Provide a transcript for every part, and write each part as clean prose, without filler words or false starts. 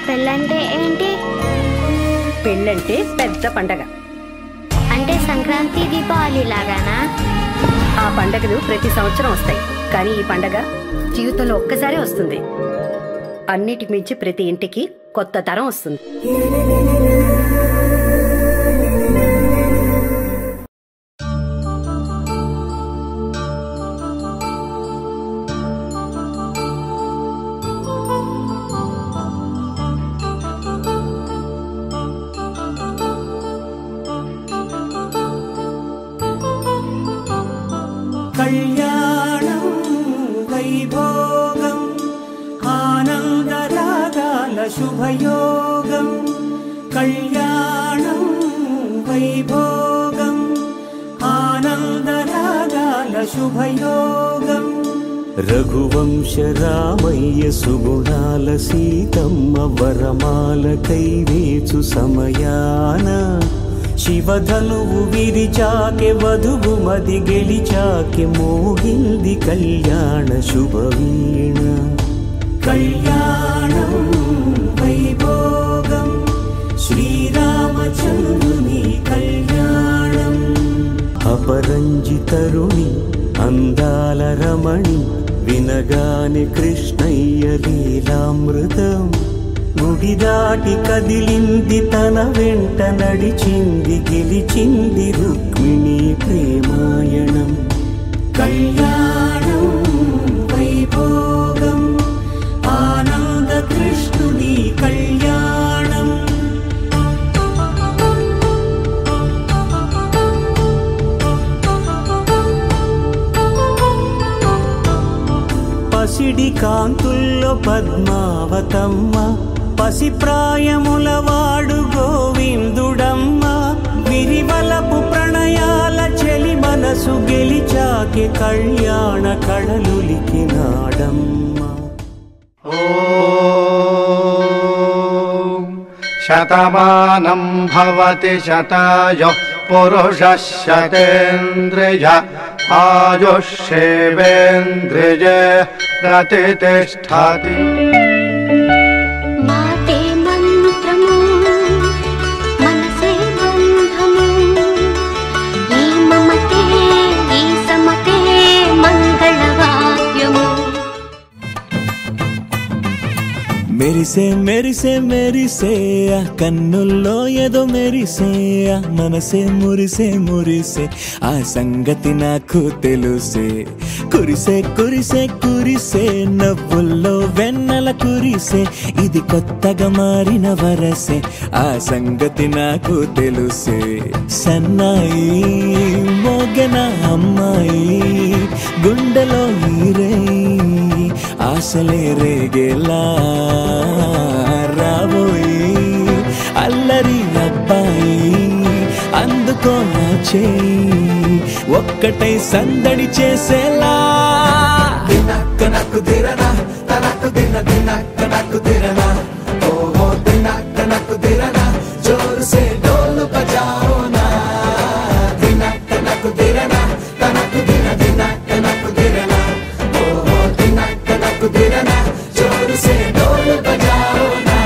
పెళ్ళంటే ఏంటి? పెళ్ళంటే పెద్ద పండగ. అంటే సంక్రాంతి, దీపావళి లాగానా? ఆ పండగలు ప్రతి సంవత్సరం వస్తాయి, కానీ ఈ పండగ జీవితంలో ఒక్కసారి వస్తుంది. అన్నిటికి మించి ప్రతి ఇంటికి కొత్త తరం వస్తుంది. కళ్యాణం వైభోగం ఆనందరాగాల శుభయోగం. కళ్యాణం వైభోగం ఆనందరాగాల శుభయోగం. రఘువంశ రామయ్య సుగుణాల సీతమ్మ వరమాల కైవేచు సమయాన శివధనువు విరిచాకె వధువు మది గెలిచాకె మోగింది కళ్యాణ శుభవీణ. కళ్యాణం వైభోగం శ్రీరామచంద్రుని కళ్యాణం. అపరంజి తరుణి అందాల రమణి వినగానే కృష్ణయ్య లీలామృతం. గుడి దాటి కదిలింది తన వెంట నడిచింది గెలిచింది రుక్మిణి ప్రేమాయణం. కళ్యాణం వైభోగం ఆనంద కృష్ణుని కళ్యాణం. పసిడి కాంతుల్లో పద్మావతమ్మ పసి ప్రాయముల వాడు గోవిందుడమ్మ. విరివలపు ప్రణయాల చెలి మనసు గెలిచాకే కళ్యాణ కళలులికినాడమ్మ. ఓం శతమానం భవతి శతాయుః పురుషః శతేంద్రియ ఆయుష్యేవేంద్రియే ప్రతిష్ఠతి. మాటే మంత్రము మనసే బంధము ఈ మమతే ఈ సమతే మంగళవాద్యము. మెరిసే మెరిసే మెరిసే కన్నుల్లో ఏదో మెరిసే మనసే మురిసే మురిసే ఆ సంగతి నాకు తెలుసే. కురిసే కురిసే కురిసే నవ్వుల్లో వెన్నెల కురిసే ఇది కొత్తగా మారిన వరసే ఆ సంగతి నాకు తెలుసే. సన్నాయి మోగన అమ్మాయి గుండెలో ఈరే ఆశలే రేగేలా రాబోయి అల్లరి అబ్బాయి అందుకో నా చేయి ఒక్కటై సందడి చేసేలా. దినక్క నాకు దిరనా తనకు దిన దినక్క నాకు దిరనా ఓహో దినక్క నాకు దిరనా జోరు సే డోలు బజాओ నా. దినక్క నాకు దిరనా తనకు దిన దినక్క నాకు దిరనా ఓహో దినక్క నాకు దిరనా జోరు సే డోలు బజాओ నా.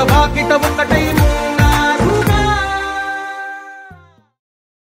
వాకిట ఒక్కటై